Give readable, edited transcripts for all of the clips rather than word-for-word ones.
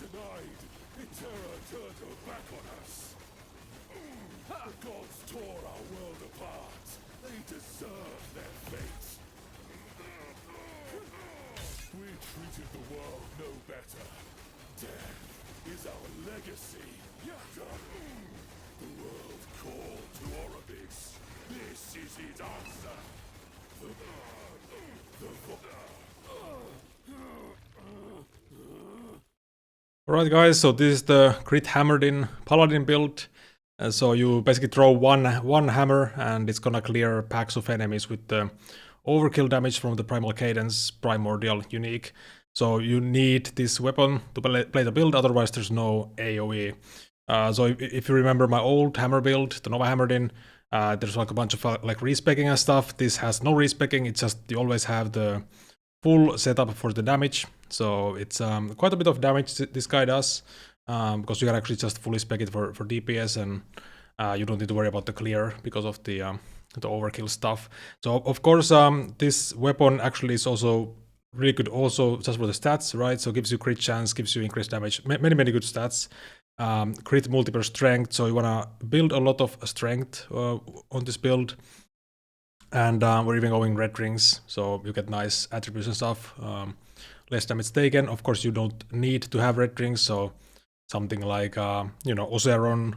denied. Terror turned her back on us. The gods tore our world apart. They deserve their fate. We treated the world no better. Death is our legacy. The world called to Orbis. This is its answer. Alright guys, so this is the Crit Hammerdin Paladin build. So you basically throw one hammer and it's gonna clear packs of enemies with the overkill damage from the Primal Cadence Primordial unique. So you need this weapon to play the build, otherwise there's no AOE. So if you remember my old hammer build, the Nova Hammerdin, there's like a bunch of like respecking and stuff. This has no respecking, it's just you always have the full setup for the damage. So it's quite a bit of damage this guy does, because you can actually just fully spec it for DPS, and you don't need to worry about the clear because of the overkill stuff. So of course this weapon actually is also really good also just for the stats, right? So gives you crit chance, gives you increased damage, many good stats. Crit multiple strength, so you wanna build a lot of strength on this build. And we're even going red rings, so you get nice attributes and stuff. Less damage taken. Of course, you don't need to have red rings, so something like you know, Oseron,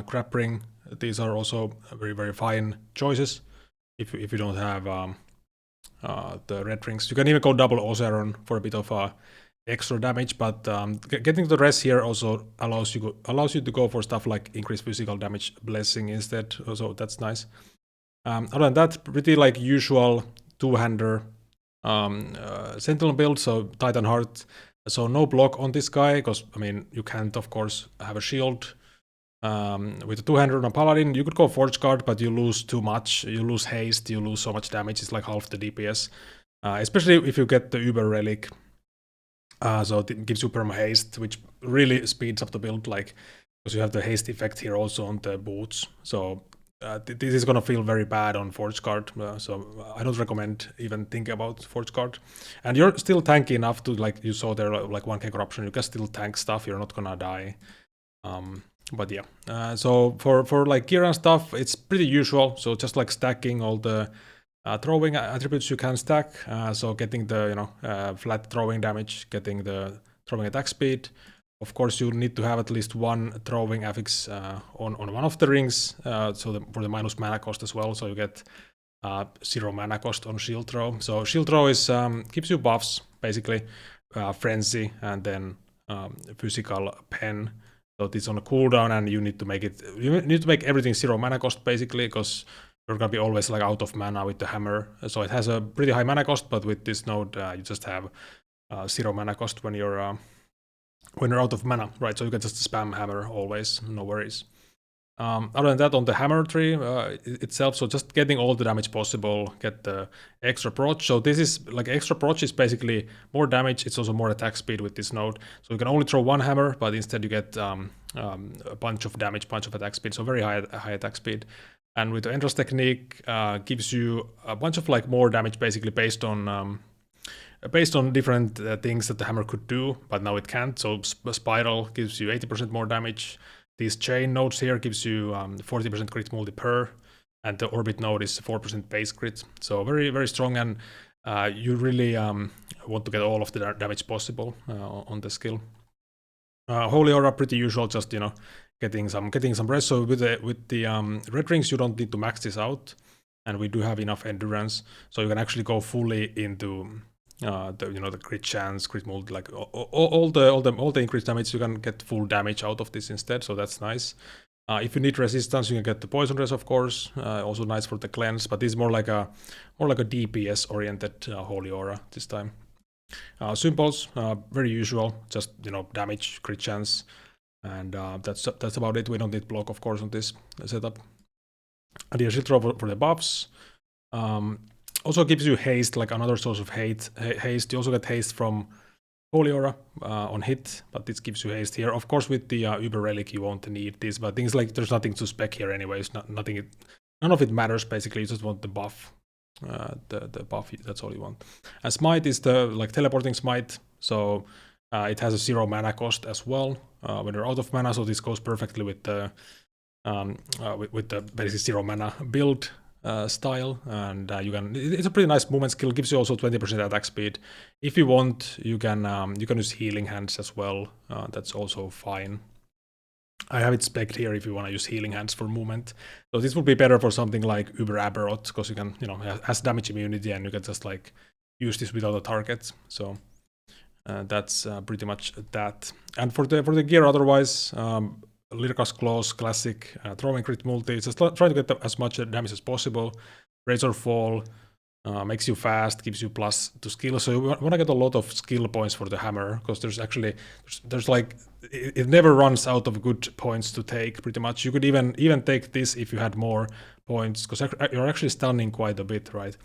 Crab Ring. These are also very fine choices if you don't have the red rings. You can even go double Oseron for a bit of extra damage, but getting the rest here also allows you to go for stuff like increased physical damage blessing instead. So that's nice. Other than that, pretty like usual two-hander Sentinel build, so Titan Heart. So no block on this guy, because I mean you can't of course have a shield. With a two-hander on a Paladin, you could go Forge Guard, but you lose too much. You lose haste, you lose so much damage, it's like half the DPS. Especially if you get the Uber Relic. So it gives you perma haste, which really speeds up the build, like, because you have the haste effect here also on the boots. So this is gonna feel very bad on Forge Guard, so I don't recommend even thinking about Forge Guard. And you're still tanky enough to, like you saw there, like 1k corruption, you can still tank stuff, you're not gonna die. But yeah, so for like gear and stuff, it's pretty usual, so just like stacking all the throwing attributes you can stack, so getting the, you know, flat throwing damage, getting the throwing attack speed. Of course, you need to have at least one throwing affix on one of the rings, so for the minus mana cost as well, so you get 0 mana cost on shield throw. So shield throw is gives you buffs, basically, frenzy, and then physical pen. So it's on a cooldown, and you need to make everything 0 mana cost, basically, because you're gonna be always like out of mana with the hammer. So it has a pretty high mana cost, but with this node, you just have 0 mana cost when you're out of mana, right? So you can just spam hammer always, no worries. Other than that, on the hammer tree itself, so just getting all the damage possible, get the extra proc. So this is like extra proc is basically more damage, it's also more attack speed with this node. So you can only throw one hammer, but instead you get a bunch of damage, bunch of attack speed, so very high attack speed. And with the Entrance technique, gives you a bunch of like more damage, basically based on different things that the hammer could do, but now it can't. So Spiral gives you 80% more damage. These chain nodes here gives you 40% crit multi per, and the Orbit node is 4% base crit. So very strong, and you really want to get all of the damage possible on the skill. Holy Aura, pretty usual, just, you know, getting some rest. So with the red rings, you don't need to max this out, and we do have enough endurance, so you can actually go fully into the crit chance, crit multi, like all the increased damage. You can get full damage out of this instead, so that's nice. If you need resistance, you can get the poison res, of course, also nice for the cleanse, but this is more like a DPS oriented Holy Aura this time. Symbols, very usual, just, you know, damage, crit chance, and that's about it. We don't need block, of course, on this setup. And the shield throw for the buffs. Also gives you haste, like another source of haste. You also get haste from Holy Aura on hit, but this gives you haste here. Of course, with the Uber Relic, you won't need this, but things like there's nothing to spec here anyways. None of it matters, basically. You just want the buff. The buff, that's all you want. And Smite is the like teleporting smite, so It has a 0 mana cost as well when you're out of mana, so this goes perfectly with the basically 0 mana build style, and it's a pretty nice movement skill. Gives you also 20% attack speed. If you want, you can use healing hands as well. That's also fine. I have it spec'd here if you want to use healing hands for movement. So this would be better for something like Uber Aberrot, because you can, has damage immunity and you can just like use this without a target. So that's pretty much that. And for the gear otherwise, Lyricus Claws, classic, throwing crit multi, just try to get as much damage as possible. Razor Fall makes you fast, gives you plus to skill, so you want to get a lot of skill points for the hammer, because there's like, it never runs out of good points to take, pretty much. You could even take this if you had more points, because you're actually stunning quite a bit, right?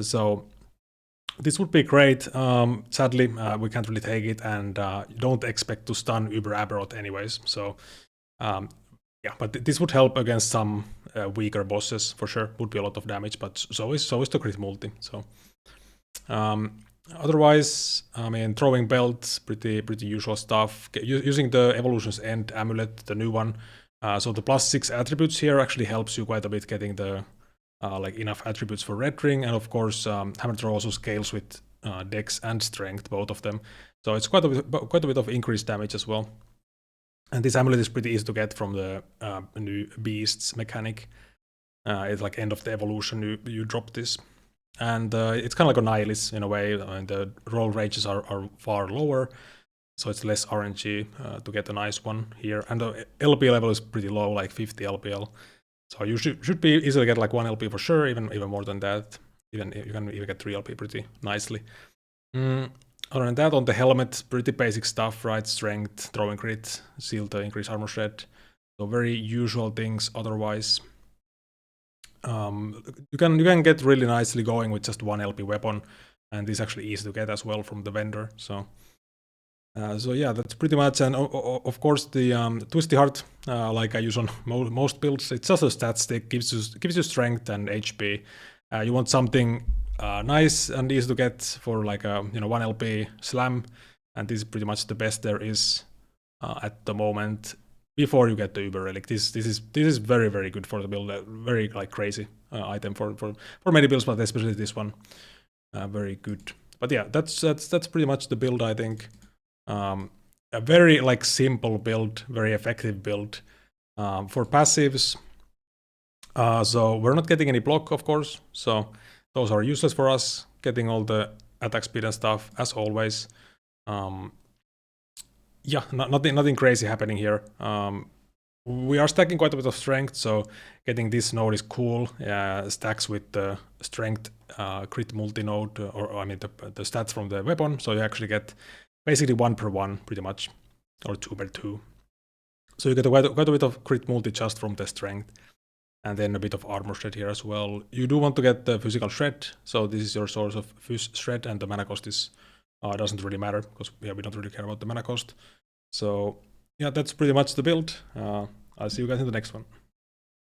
So this would be great. Sadly, we can't really take it, and you don't expect to stun Uber Aberrot anyways. So yeah, but this would help against some weaker bosses for sure. Would be a lot of damage, but so is the crit multi. So otherwise, I mean, throwing belts, pretty usual stuff. Using the Evolution's End amulet, the new one. So the +6 attributes here actually helps you quite a bit getting the like enough attributes for Red Ring, and of course Hammer Throw also scales with Dex and Strength, both of them. So it's quite a bit of increased damage as well. And this amulet is pretty easy to get from the new Beasts mechanic. It's like end of the evolution, you drop this. And it's kind of like a Nihilist in a way, and the roll ranges are far lower, so it's less RNG to get a nice one here. And the LP level is pretty low, like 50 LPL. So you should be easily get like 1 LP for sure, even more than that. You can even get 3 LP pretty nicely. Other than that, on the helmet, pretty basic stuff, right? Strength, throwing crit, seal to increase armor shred. So very usual things otherwise. You can get really nicely going with just 1 LP weapon, and this is actually easy to get as well from the vendor. So yeah, that's pretty much. And of course the Twisty Heart, like I use on most builds, it's just a stat stick, gives you strength and HP. You want something nice and easy to get for like a 1 LP slam, and this is pretty much the best there is at the moment. Before you get the Uber Relic, this is very, very good for the build. Very like crazy item for many builds, but especially this one, very good. But yeah, that's pretty much the build, I think. A very like simple build, very effective build for passives. So we're not getting any block, of course. So those are useless for us. Getting all the attack speed and stuff as always. Yeah, nothing crazy happening here. We are stacking quite a bit of strength, so getting this node is cool. Stacks with the strength crit multi node, or I mean the stats from the weapon. So you actually get basically 1 per 1, pretty much, or 2 per 2. So you get quite a bit of crit multi just from the strength, and then a bit of armor shred here as well. You do want to get the physical shred, so this is your source of phys shred, and the mana cost is doesn't really matter, because we don't really care about the mana cost. So yeah, that's pretty much the build. I'll see you guys in the next one.